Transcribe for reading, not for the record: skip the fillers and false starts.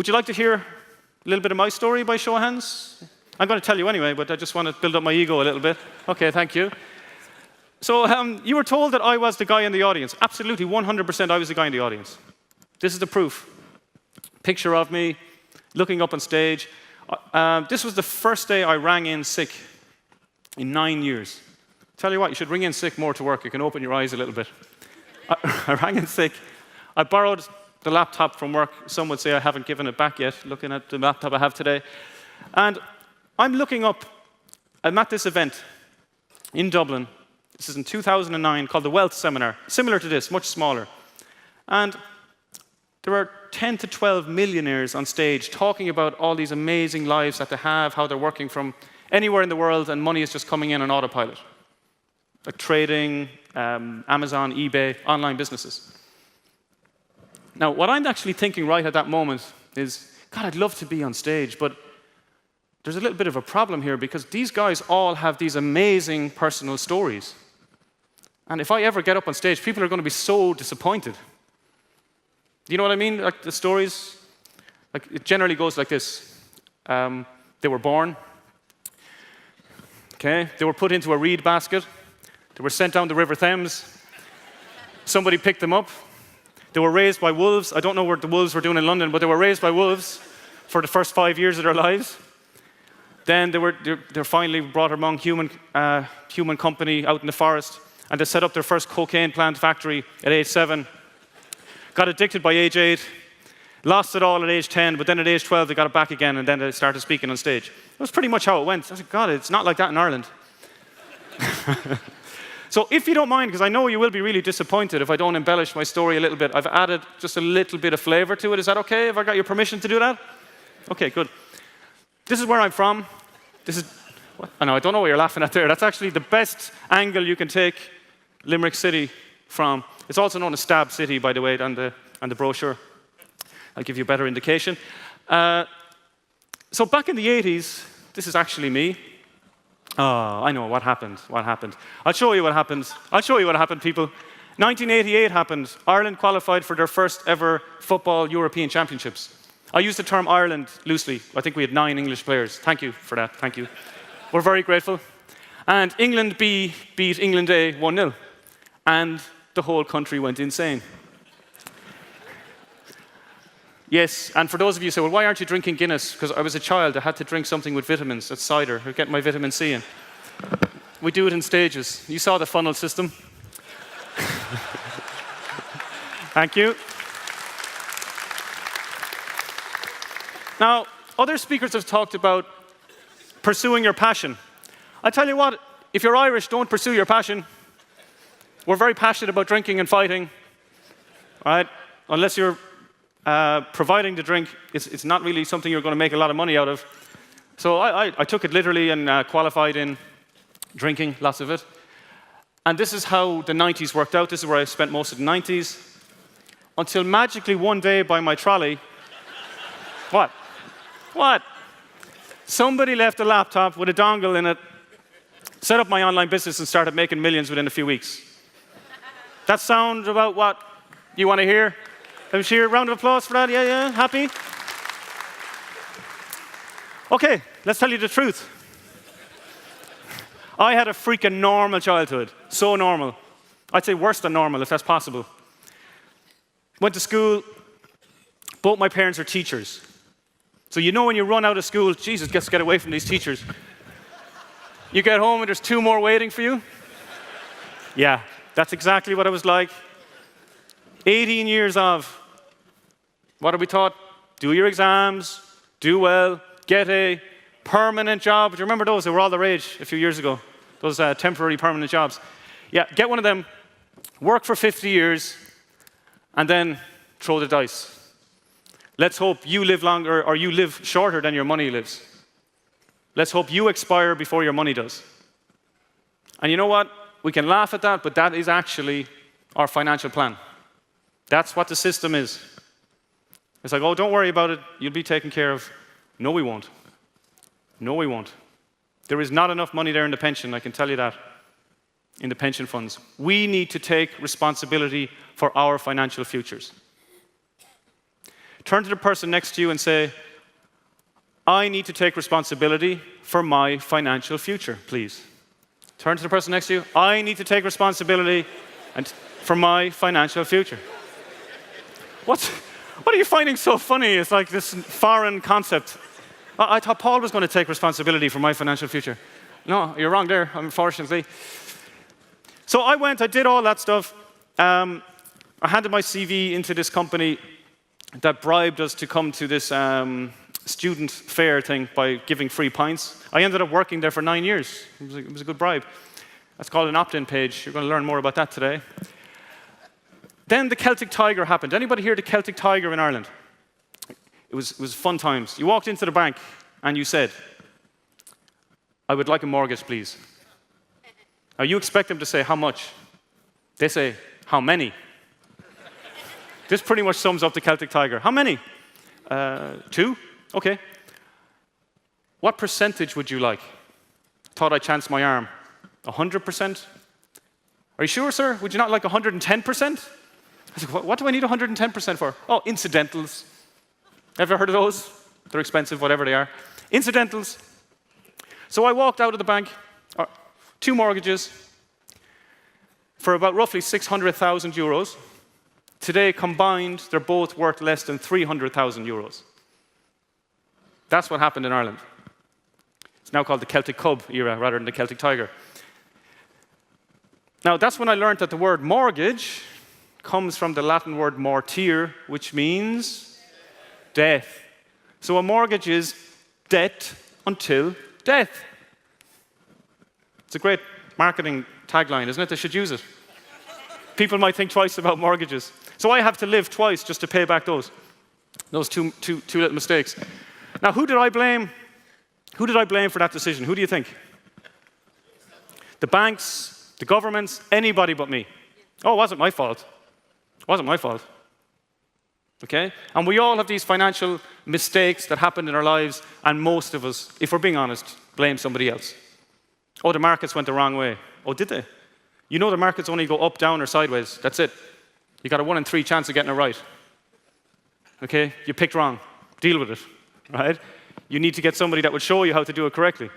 Would you like to hear a little bit of my story by show of hands? I'm going to tell you anyway, but I just want to build up my ego a little bit. Okay, thank you. So you were told that I was the guy in the audience. Absolutely, 100% I was the guy in the audience. This is the proof. Picture of me looking up on stage. This was the first day I rang in sick in 9 years. Tell you what, you should ring in sick more to work. You can open your eyes a little bit. I rang in sick. I borrowed the laptop from work. Some would say I haven't given it back yet, looking at the laptop I have today. And I'm looking up. I'm at this event in Dublin. This is in 2009, called the Wealth Seminar. Similar to this, much smaller. And there were 10 to 12 millionaires on stage talking about all these amazing lives that they have, how they're working from anywhere in the world, and money is just coming in on autopilot. Like trading, Amazon, eBay, online businesses. Now, what I'm actually thinking right at that moment is, God, I'd love to be on stage, but there's a little bit of a problem here because these guys all have these amazing personal stories. And if I ever get up on stage, people are going to be so disappointed. You know what I mean? Like the stories, like it generally goes like this. They were born. Okay, they were put into a reed basket. They were sent down the River Thames. Somebody picked them up. They were raised by wolves. I don't know what the wolves were doing in London, but they were raised by wolves for the first 5 years of their lives. Then they're finally brought among human company out in the forest, and they set up their first cocaine plant factory at age 7. Got addicted by age 8, lost it all at age 10, but then at age 12 they got it back again, and then they started speaking on stage. That was pretty much how it went. I said, God, it's not like that in Ireland. So if you don't mind, because I know you will be really disappointed if I don't embellish my story a little bit, I've added just a little bit of flavor to it. Is that okay? Have I got your permission to do that? Okay, good. This is where I'm from. This is, what? I know, I don't know what you're laughing at there. That's actually the best angle you can take Limerick City from. It's also known as Stab City, by the way, on the brochure. I'll give you a better indication. So back in the 80s, this is actually me. Oh, I know what happened. What happened? I'll show you what happened. I'll show you what happened, people. 1988 happened. Ireland qualified for their first ever football European Championships. I use the term Ireland loosely. I think we had 9 English players. Thank you for that. Thank you. We're very grateful. And England B beat England A 1-0. And the whole country went insane. Yes, and for those of you who say, well, why aren't you drinking Guinness? Because I was a child, I had to drink something with vitamins. That's cider, to get my vitamin C in. We do it in stages. You saw the funnel system. Thank you. Now, other speakers have talked about pursuing your passion. I tell you what, if you're Irish, don't pursue your passion. We're very passionate about drinking and fighting, right? Unless you're providing the drink, it's not really something you're going to make a lot of money out of. So I took it literally and qualified in drinking, lots of it. And this is how the 90s worked out. This is where I spent most of the 90s. Until magically one day by my trolley, what? Somebody left a laptop with a dongle in it, set up my online business and started making millions within a few weeks. That sound about what you want to hear? Let me hear a round of applause for that. Yeah, happy? Okay, let's tell you the truth. I had a freaking normal childhood. So normal. I'd say worse than normal, if that's possible. Went to school. Both my parents are teachers. So you know when you run out of school, Jesus, just get away from these teachers. You get home and there's 2 more waiting for you. Yeah, that's exactly what it was like. 18 years of, what are we taught? Do your exams, do well, get a permanent job. Do you remember those? They were all the rage a few years ago. Those temporary permanent jobs. Yeah, get one of them, work for 50 years, and then throw the dice. Let's hope you live longer or you live shorter than your money lives. Let's hope you expire before your money does. And you know what? We can laugh at that, but that is actually our financial plan. That's what the system is. It's like, oh, don't worry about it. You'll be taken care of. No, we won't. No, we won't. There is not enough money there in the pension, I can tell you that, in the pension funds. We need to take responsibility for our financial futures. Turn to the person next to you and say, I need to take responsibility for my financial future, please. Turn to the person next to you. I need to take responsibility for my financial future. What are you finding so funny? It's like this foreign concept. I thought Paul was going to take responsibility for my financial future. No, you're wrong there, unfortunately. So I did all that stuff. I handed my CV into this company that bribed us to come to this student fair thing by giving free pints. I ended up working there for 9 years. It was a good bribe. That's called an opt-in page. You're going to learn more about that today. Then the Celtic Tiger happened. Anybody hear the Celtic Tiger in Ireland? It was fun times. You walked into the bank and you said, I would like a mortgage, please. Now you expect them to say, how much? They say, how many? This pretty much sums up the Celtic Tiger. How many? 2? Okay. What percentage would you like? Thought I chanced my arm. 100%? Are you sure, sir? Would you not like 110%? I said, what do I need 110% for? Oh, incidentals. Ever heard of those? They're expensive, whatever they are. Incidentals. So I walked out of the bank, 2 mortgages, for about roughly 600,000 euros. Today, combined, they're both worth less than 300,000 euros. That's what happened in Ireland. It's now called the Celtic Cub era rather than the Celtic Tiger. Now, that's when I learned that the word mortgage comes from the Latin word mortir, which means death. So a mortgage is debt until death. It's a great marketing tagline, isn't it? They should use it. People might think twice about mortgages. So I have to live twice just to pay back those two little mistakes. Now, who did I blame? Who did I blame for that decision? Who do you think? The banks, the governments, anybody but me. Oh, it wasn't my fault. It wasn't my fault. Okay? And we all have these financial mistakes that happen in our lives, and most of us, if we're being honest, blame somebody else. Oh, the markets went the wrong way. Oh, did they? You know the markets only go up, down, or sideways. That's it. You got a 1 in 3 chance of getting it right. Okay? You picked wrong. Deal with it. Right? You need to get somebody that would show you how to do it correctly.